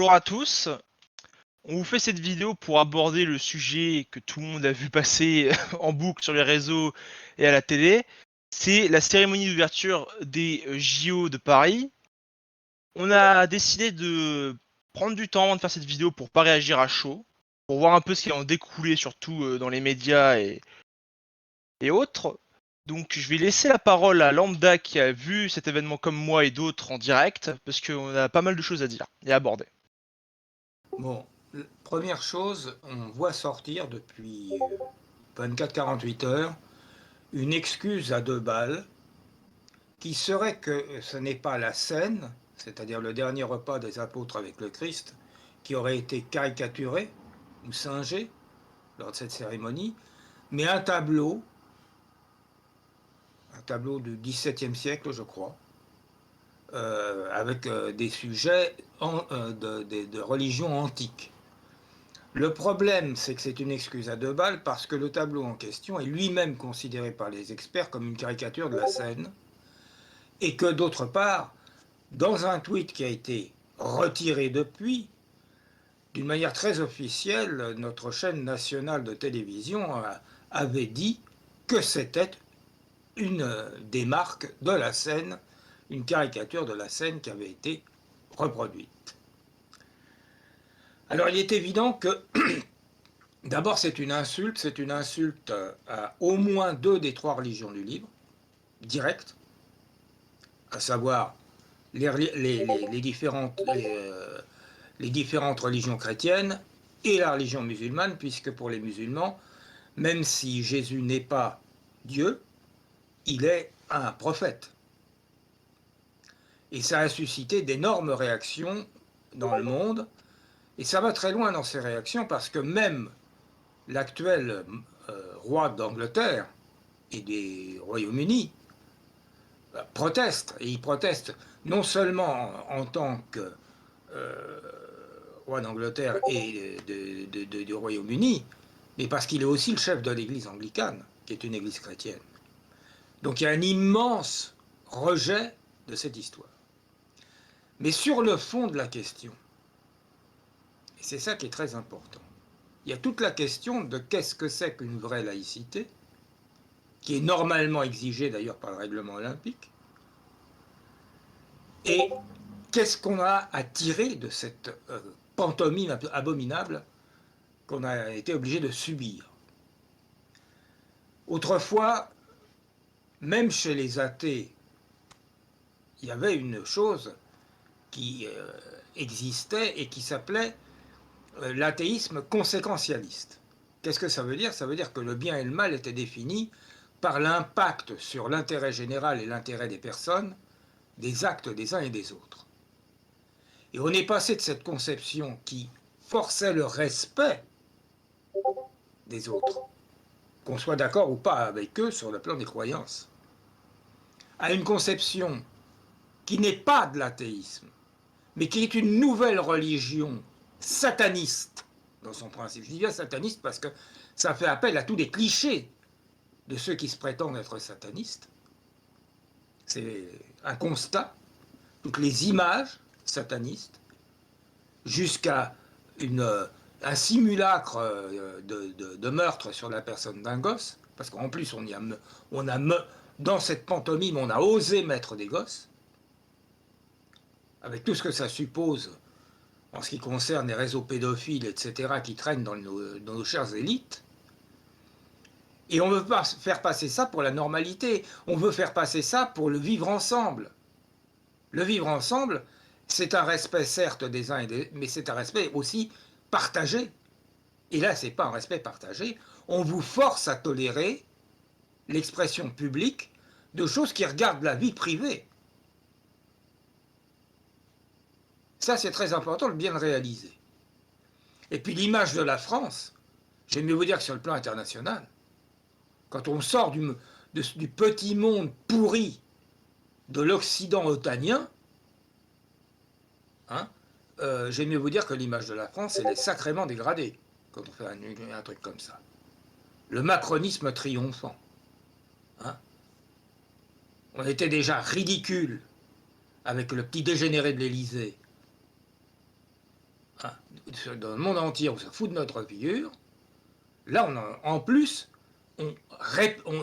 Bonjour à tous, on vous fait cette vidéo pour aborder le sujet que tout le monde a vu passer en boucle sur les réseaux et à la télé. C'est la cérémonie d'ouverture des JO de Paris. On a décidé de prendre du temps avant de faire cette vidéo pour pas réagir à chaud, pour voir un peu ce qui en découlé surtout dans les médias et autres. Donc je vais laisser la parole à Lambda qui a vu cet événement comme moi et d'autres en direct, parce qu'on a pas mal de choses à dire et à aborder. Bon, première chose, on voit sortir depuis 24-48 heures une excuse à 2 balles qui serait que ce n'est pas la scène, c'est-à-dire le dernier repas des apôtres avec le Christ, qui aurait été caricaturé ou singé lors de cette cérémonie, mais un tableau du XVIIe siècle, je crois, avec des sujets de religion antique. Le problème, c'est que c'est une excuse à 2 balles parce que le tableau en question est lui-même considéré par les experts comme une caricature de la scène et que d'autre part, dans un tweet qui a été retiré depuis, d'une manière très officielle, notre chaîne nationale de télévision avait dit que c'était une des marques de la scène, une caricature de la scène qui avait été reproduite. Alors il est évident que d'abord, c'est une insulte à au moins 2 des 3 religions du livre, directe, à savoir les différentes religions chrétiennes et la religion musulmane, puisque pour les musulmans, même si Jésus n'est pas Dieu, il est un prophète. Et ça a suscité d'énormes réactions dans le monde, et ça va très loin dans ces réactions, parce que même l'actuel roi d'Angleterre et des Royaumes-Unis protestent. Et ils protestent non seulement en tant que roi d'Angleterre et du Royaume-Uni, mais parce qu'il est aussi le chef de l'église anglicane, qui est une église chrétienne. Donc il y a un immense rejet de cette histoire. Mais sur le fond de la question, et c'est ça qui est très important, il y a toute la question de qu'est-ce que c'est qu'une vraie laïcité, qui est normalement exigée d'ailleurs par le règlement olympique, et qu'est-ce qu'on a à tirer de cette pantomime abominable qu'on a été obligé de subir. Autrefois, même chez les athées, il y avait une chose qui existait et qui s'appelait l'athéisme conséquentialiste. Qu'est-ce que ça veut dire? Ça veut dire que le bien et le mal étaient définis par l'impact sur l'intérêt général et l'intérêt des personnes des actes des uns et des autres. Et on est passé de cette conception qui forçait le respect des autres, qu'on soit d'accord ou pas avec eux sur le plan des croyances, à une conception qui n'est pas de l'athéisme, mais qui est une nouvelle religion sataniste dans son principe. Je dis bien sataniste parce que ça fait appel à tous les clichés de ceux qui se prétendent être satanistes. C'est un constat, toutes les images satanistes, jusqu'à un simulacre de meurtre sur la personne d'un gosse, parce qu'en plus dans cette pantomime, on a osé mettre des gosses, avec tout ce que ça suppose en ce qui concerne les réseaux pédophiles, etc., qui traînent dans nos chères élites. Et on ne veut pas faire passer ça pour la normalité, on veut faire passer ça pour le vivre ensemble. Le vivre ensemble, c'est un respect certes des uns et des autres, mais c'est un respect aussi partagé. Et là, ce n'est pas un respect partagé. On vous force à tolérer l'expression publique de choses qui regardent la vie privée. Ça, c'est très important de bien le réaliser. Et puis l'image de la France, j'aime mieux vous dire que sur le plan international, quand on sort du petit monde pourri de l'Occident otanien, hein, j'aime mieux vous dire que l'image de la France, elle est sacrément dégradée quand on fait un truc comme ça. Le macronisme triomphant. Hein. On était déjà ridicule avec le petit dégénéré de l'Élysée. hein, dans le monde entier, on se fout de notre figure. Là, en plus, on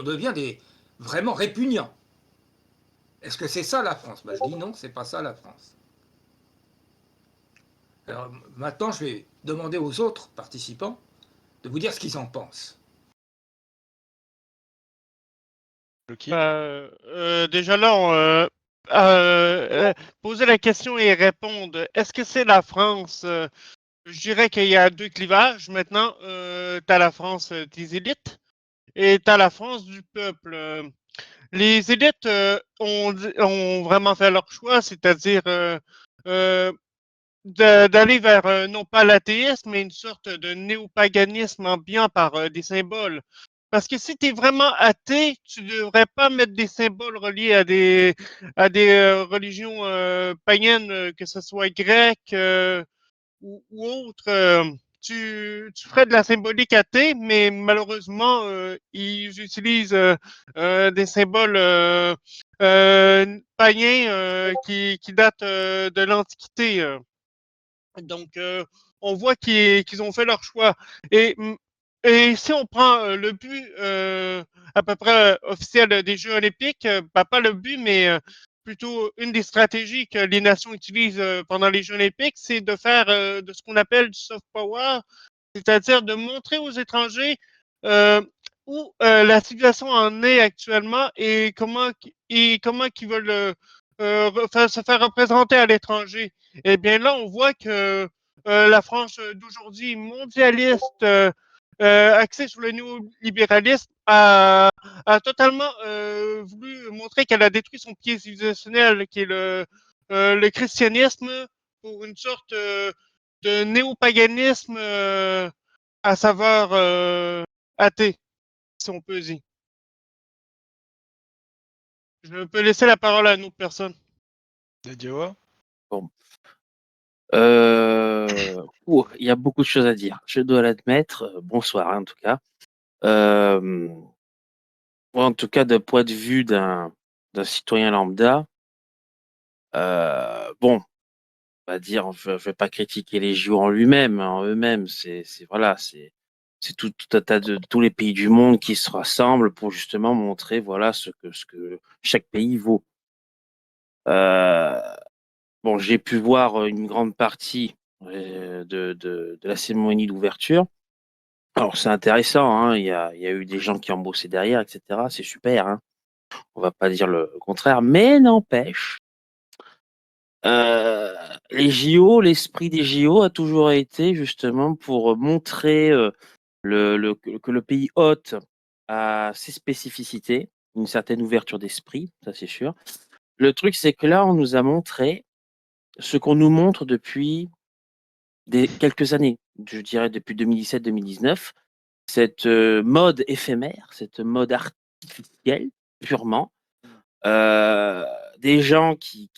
devient vraiment répugnant. Est-ce que c'est ça la France? Ben, je dis non, c'est pas ça la France. Alors maintenant, je vais demander aux autres participants de vous dire ce qu'ils en pensent. Loki. Déjà là, poser la question et répondre. Est-ce que c'est la France? Je dirais qu'il y a deux clivages. Maintenant, tu as la France des élites et tu as la France du peuple. Les élites ont vraiment fait leur choix, c'est-à-dire euh, d'aller vers non pas l'athéisme, mais une sorte de néopaganisme ambiant par des symboles. Parce que si tu es vraiment athée, tu ne devrais pas mettre des symboles reliés à des religions païennes, que ce soit grecques ou autres. Tu ferais de la symbolique athée, mais malheureusement, ils utilisent des symboles païens qui datent de l'Antiquité. Donc, on voit qu'ils ont fait leur choix. Et, et si on prend le but à peu près officiel des Jeux olympiques, pas le but, mais plutôt une des stratégies que les nations utilisent pendant les Jeux olympiques, c'est de faire de ce qu'on appelle du soft power, c'est-à-dire de montrer aux étrangers euh, où la situation en est actuellement et comment qu'ils veulent se faire représenter à l'étranger. Eh bien là, on voit que la France d'aujourd'hui mondialiste, axée sur le néolibéralisme, a totalement voulu montrer qu'elle a détruit son pied civilisationnel, qui est le christianisme, pour une sorte de néopaganisme à saveur athée, si on peut dire. Je peux laisser la parole à une autre personne. Dadioa. Bon. Il y a beaucoup de choses à dire. Je dois l'admettre. Bonsoir, hein, en tout cas. En tout cas, d'un point de vue d'un citoyen lambda, bon, on va dire, je vais pas critiquer les JO en eux-mêmes. C'est voilà, c'est tout un tas de tous les pays du monde qui se rassemblent pour justement montrer voilà ce que chaque pays vaut. Bon, j'ai pu voir une grande partie de la cérémonie d'ouverture. Alors, c'est intéressant, hein, il y a eu des gens qui ont bossé derrière, etc. C'est super, hein. On va pas dire le contraire, mais n'empêche, les JO, l'esprit des JO a toujours été justement pour montrer que le pays hôte a ses spécificités, une certaine ouverture d'esprit, ça c'est sûr. Le truc, c'est que là, on nous a montré ce qu'on nous montre depuis quelques années, je dirais depuis 2017-2019, cette mode éphémère, cette mode artificielle, purement, des gens qui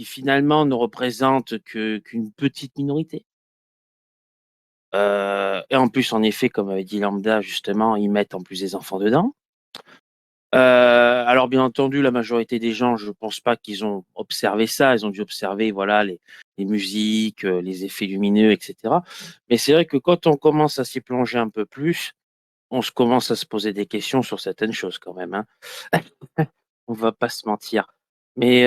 finalement ne représentent qu'une petite minorité. Et en plus, en effet, comme avait dit Lambda, justement, ils mettent en plus des enfants dedans. Alors bien entendu, la majorité des gens, je pense pas qu'ils ont observé ça. Ils ont dû observer, voilà, les musiques, les effets lumineux, etc. Mais c'est vrai que quand on commence à s'y plonger un peu plus, on se commence à se poser des questions sur certaines choses quand même, hein. On va pas se mentir. Mais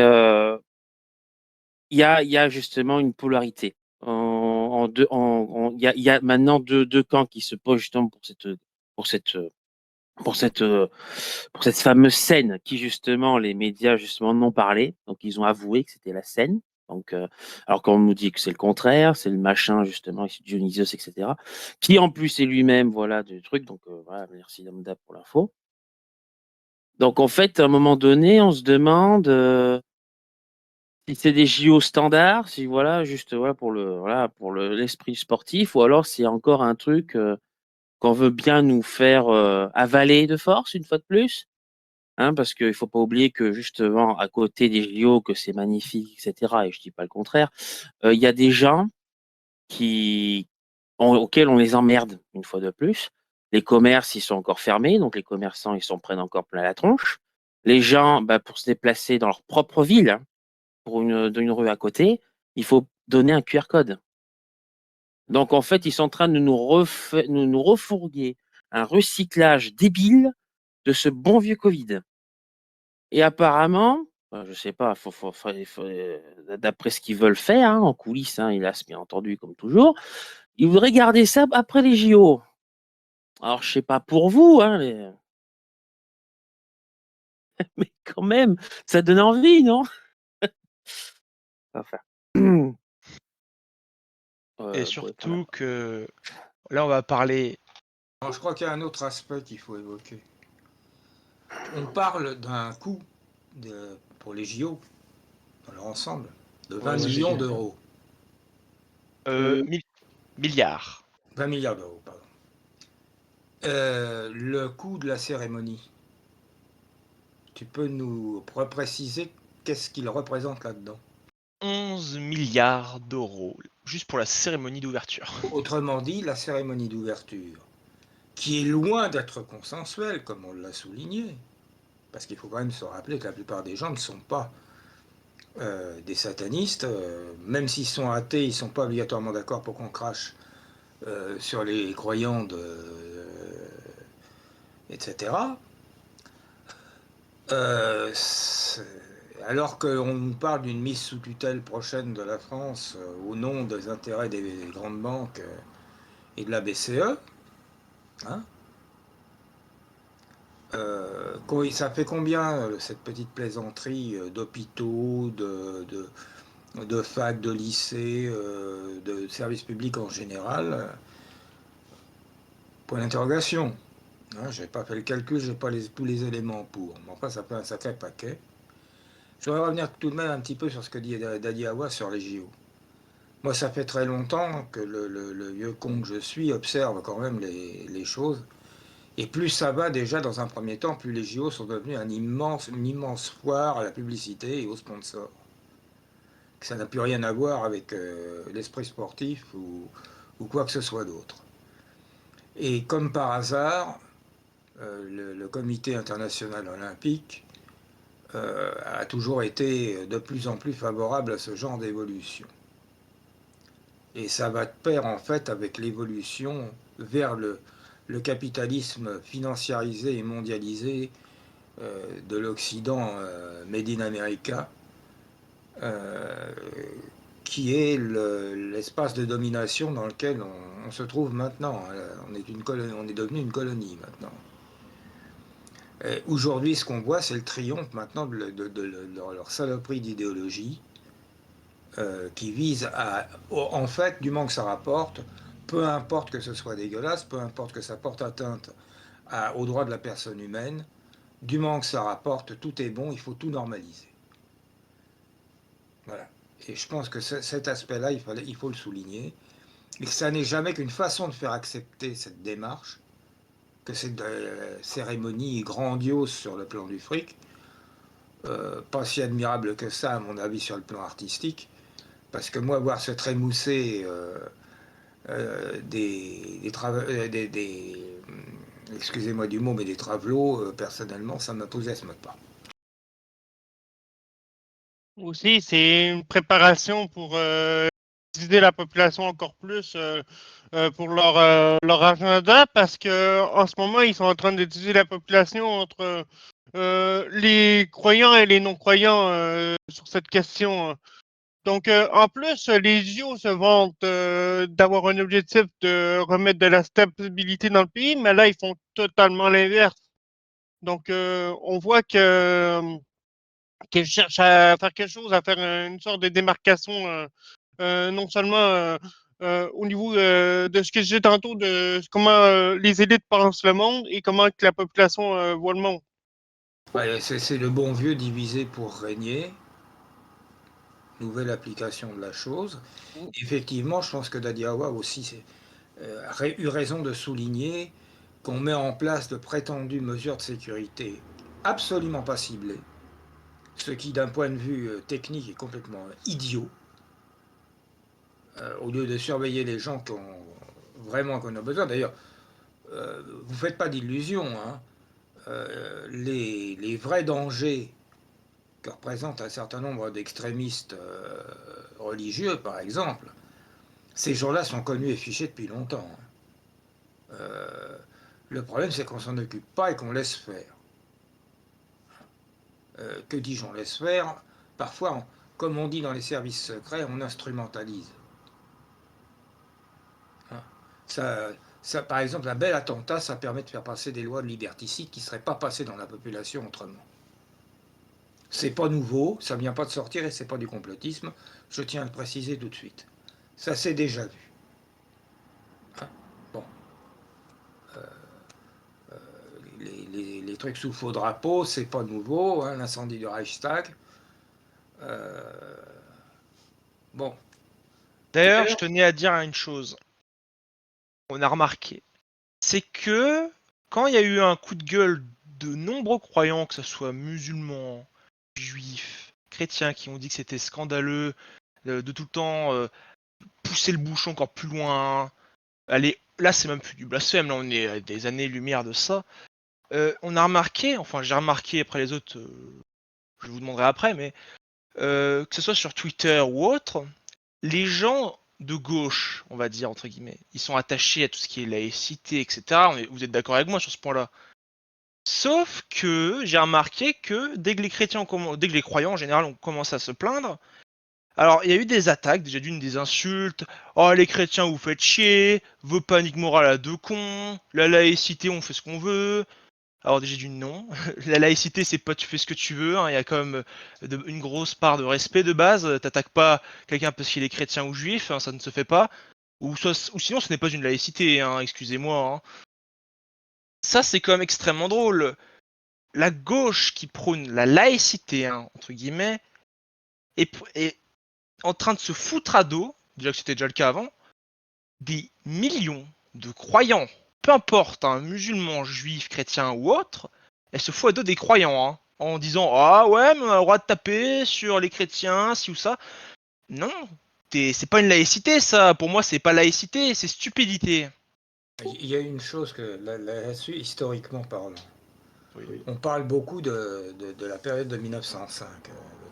il y a justement une polarité. Il y a maintenant deux camps qui se posent justement pour cette pour cette, euh, pour cette fameuse scène qui justement les médias justement n'ont parlé. Donc ils ont avoué que c'était la scène. Donc alors qu'on nous dit que c'est le contraire, c'est le machin justement ici Dionysios, etc. Qui en plus est lui-même voilà du truc. Donc voilà, merci Lambda pour l'info. Donc en fait à un moment donné on se demande si c'est des JO standards, si voilà juste voilà pour l'esprit sportif ou alors c'est encore un truc qu'on veut bien nous faire avaler de force une fois de plus. Hein, parce qu'il faut pas oublier que justement à côté des JO, que c'est magnifique, etc. Et je dis pas le contraire, il y a des gens auxquels on les emmerde une fois de plus. Les commerces, ils sont encore fermés, donc les commerçants, ils s'en prennent encore plein la tronche. Les gens, bah, pour se déplacer dans leur propre ville, hein, pour d'une rue à côté, il faut donner un QR code. Donc, en fait, ils sont en train de nous refourguer un recyclage débile de ce bon vieux Covid. Et apparemment, je sais pas, d'après ce qu'ils veulent faire en coulisses, hélas, bien entendu, comme toujours, ils voudraient garder ça après les JO. Alors, je sais pas pour vous, mais quand même, ça donne envie, non? Enfin. Et surtout que là, on va parler. Alors, je crois qu'il y a un autre aspect qu'il faut évoquer. On parle d'un coût pour les JO, dans leur ensemble, de 20 millions d'euros. Milliards. 20 milliards d'euros, pardon. Le coût de la cérémonie, tu peux nous préciser qu'est-ce qu'il représente là-dedans? 11 milliards d'euros, juste pour la cérémonie d'ouverture. Autrement dit, la cérémonie d'ouverture, qui est loin d'être consensuelle, comme on l'a souligné, parce qu'il faut quand même se rappeler que la plupart des gens ne sont pas des satanistes, même s'ils sont athées, ils ne sont pas obligatoirement d'accord pour qu'on crache sur les croyants, etc. Alors qu'on nous parle d'une mise sous tutelle prochaine de la France au nom des intérêts des grandes banques et de la BCE, hein, ça fait combien cette petite plaisanterie d'hôpitaux, de facs, de lycées, de services publics en général? Point d'interrogation. Hein, je n'ai pas fait le calcul, je n'ai pas tous les éléments pour. Mais enfin, ça fait un sacré paquet. Je voudrais revenir tout de même un petit peu sur ce que dit Dadi Awa sur les JO. Moi, ça fait très longtemps que le vieux con que je suis observe quand même les choses. Et plus ça va déjà dans un premier temps, plus les JO sont devenus une immense foire à la publicité et aux sponsors. Ça n'a plus rien à voir avec l'esprit sportif ou quoi que ce soit d'autre. Et comme par hasard, le Comité international olympique a toujours été de plus en plus favorable à ce genre d'évolution. Et ça va de pair en fait avec l'évolution vers le capitalisme financiarisé et mondialisé de l'Occident Made in America, qui est l'espace de domination dans lequel on se trouve maintenant. On est devenu une colonie maintenant. Aujourd'hui, ce qu'on voit, c'est le triomphe maintenant de leur saloperie d'idéologie qui vise à, en fait, du moment que ça rapporte, peu importe que ce soit dégueulasse, peu importe que ça porte atteinte aux droits de la personne humaine, du moment que ça rapporte, tout est bon, il faut tout normaliser. Voilà. Et je pense que cet aspect-là, il faut le souligner, et que ça n'est jamais qu'une façon de faire accepter cette démarche, que cette cérémonie grandiose sur le plan du fric, pas si admirable que ça, à mon avis, sur le plan artistique, parce que moi, voir se trémousser excusez-moi du mot, mais des travelots, personnellement, ça ne m'enthousiasme pas. Aussi, c'est une préparation pour diviser la population encore plus pour leur agenda, parce que en ce moment, ils sont en train de diviser la population entre les croyants et les non-croyants sur cette question. Donc, en plus, les JO se vantent d'avoir un objectif de remettre de la stabilité dans le pays, mais là, ils font totalement l'inverse. Donc, on voit qu'ils cherchent à faire quelque chose, à faire une sorte de démarcation, non seulement au niveau de ce que je disais tantôt, de comment les élites pensent le monde et comment que la population voit le monde. Ouais, c'est le bon vieux diviser pour régner. Nouvelle application de la chose. Effectivement, je pense que Dadiawa aussi a eu raison de souligner qu'on met en place de prétendues mesures de sécurité absolument pas ciblées, ce qui d'un point de vue technique est complètement idiot. Au lieu de surveiller les gens qu'on a besoin. D'ailleurs, vous ne faites pas d'illusions. Hein. Les vrais dangers que représentent un certain nombre d'extrémistes religieux, par exemple, Ces gens-là sont connus et fichés depuis longtemps. Le problème, c'est qu'on s'en occupe pas et qu'on laisse faire. Que dis-je, on laisse faire? Parfois, comme on dit dans les services secrets, on instrumentalise. Hein. Ça, par exemple, un bel attentat, ça permet de faire passer des lois de liberticide qui ne seraient pas passées dans la population autrement. C'est pas nouveau, ça vient pas de sortir et c'est pas du complotisme. Je tiens à le préciser tout de suite. Ça s'est déjà vu. Hein. Bon. Les trucs sous faux drapeau, c'est pas nouveau, hein, l'incendie du Reichstag. Bon. D'ailleurs, je tenais à dire une chose. On a remarqué. C'est que quand il y a eu un coup de gueule de nombreux croyants, que ce soit musulmans, juifs, chrétiens, qui ont dit que c'était scandaleux de tout le temps pousser le bouchon encore plus loin. Allez, là c'est même plus du blasphème, là on est à des années-lumière de ça. On a remarqué, enfin j'ai remarqué après les autres, je vous demanderai après, mais que ce soit sur Twitter ou autre, les gens de gauche, on va dire entre guillemets, ils sont attachés à tout ce qui est laïcité, etc. Vous êtes d'accord avec moi sur ce point-là? Sauf que j'ai remarqué que dès que les chrétiens, dès que les croyants en général ont commencé à se plaindre, alors il y a eu des attaques, déjà d'une des insultes. Oh les chrétiens vous faites chier, vos paniques morales à deux cons, la laïcité on fait ce qu'on veut. Alors déjà d'une non, la laïcité c'est pas tu fais ce que tu veux, hein. Il y a quand même une grosse part de respect de base. T'attaques pas quelqu'un parce qu'il est chrétien ou juif, hein, ça ne se fait pas. Ou sinon ce n'est pas une laïcité, hein, excusez-moi. Hein. Ça c'est quand même extrêmement drôle. La gauche qui prône la laïcité, hein, entre guillemets, est en train de se foutre à dos, déjà que c'était déjà le cas avant, des millions de croyants, peu importe, hein, musulmans, juifs, chrétiens ou autres, elle se fout à dos des croyants, hein, en disant ah ouais, mais on a le droit de taper sur les chrétiens, ci ou ça. Non, c'est pas une laïcité ça, pour moi c'est pas laïcité, c'est stupidité. Il y a une chose que là-dessus, historiquement parlant, Oui. on parle beaucoup de la période de 1905,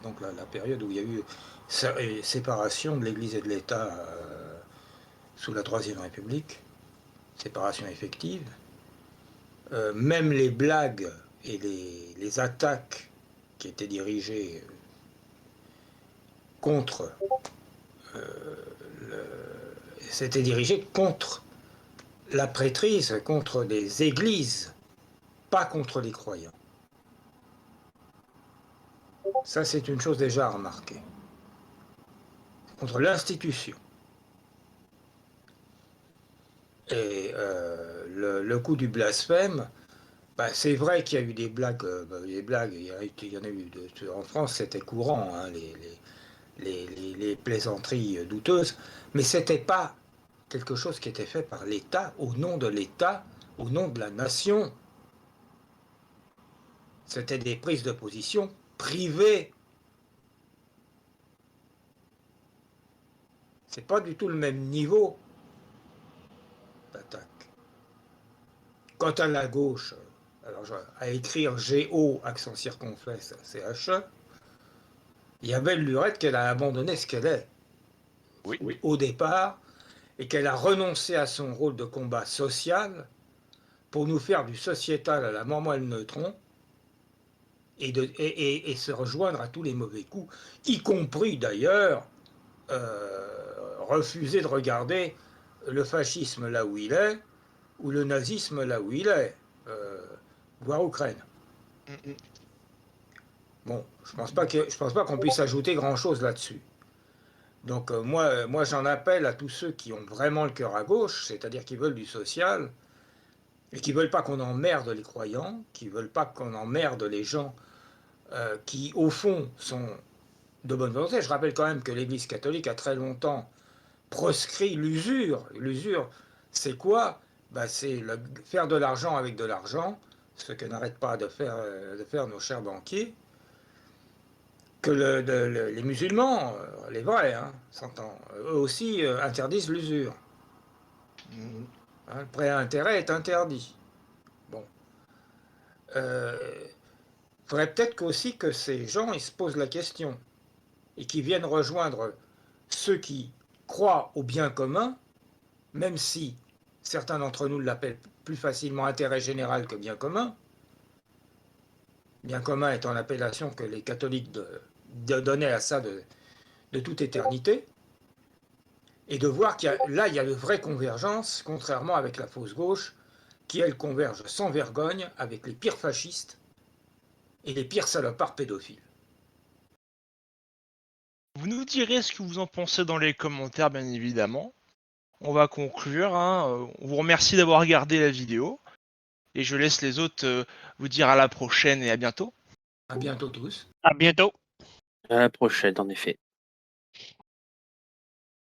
donc la période où il y a eu séparation de l'Église et de l'État sous la Troisième République, séparation effective. Même les blagues et les attaques qui étaient dirigées contre c'était dirigé contre la prêtrise, contre les églises, pas contre les croyants. Ça, c'est une chose déjà à remarquer. Contre l'institution. Et le coup du blasphème, bah, c'est vrai qu'il y a eu des blagues, il y en a eu en France, c'était courant, hein, les plaisanteries douteuses, mais c'était pas quelque chose qui était fait par l'État, au nom de l'État, au nom de la nation. C'était des prises de position privées. C'est pas du tout le même niveau d'attaque. Quant à la gauche, alors à écrire GO, accent circonflexe, CHE, il y a belle lurette qu'elle a abandonné ce qu'elle est au départ et qu'elle a renoncé à son rôle de combat social pour nous faire du sociétal à la mormoile neutron et se rejoindre à tous les mauvais coups, y compris d'ailleurs refuser de regarder le fascisme là où il est ou le nazisme là où il est, voire Ukraine. Bon, je pense pas qu'on puisse ajouter grand-chose là-dessus. Donc moi j'en appelle à tous ceux qui ont vraiment le cœur à gauche, c'est-à-dire qui veulent du social, et qui veulent pas qu'on emmerde les croyants, qui veulent pas qu'on emmerde les gens qui, au fond, sont de bonne volonté. Je rappelle quand même que l'Église catholique a très longtemps proscrit l'usure. L'usure, c'est quoi? Ben, c'est faire de l'argent avec de l'argent, ce que n'arrêtent pas de faire nos chers banquiers, que les musulmans, les vrais, hein, s'entend, eux aussi interdisent l'usure. Hein, le prêt à intérêt est interdit. Bon. Faudrait peut-être aussi que ces gens ils se posent la question et qui viennent rejoindre ceux qui croient au bien commun, même si certains d'entre nous l'appellent plus facilement intérêt général que bien commun, bien commun étant l'appellation que les catholiques donnaient à ça de toute éternité, et de voir qu'il y a de vraies convergences, contrairement avec la fausse gauche, qui elle converge sans vergogne avec les pires fascistes et les pires salopards pédophiles. Vous nous direz ce que vous en pensez dans les commentaires, bien évidemment. On va conclure. On vous remercie d'avoir regardé la vidéo. Et je laisse les autres vous dire à la prochaine et à bientôt. À bientôt tous. À bientôt. À la prochaine, en effet.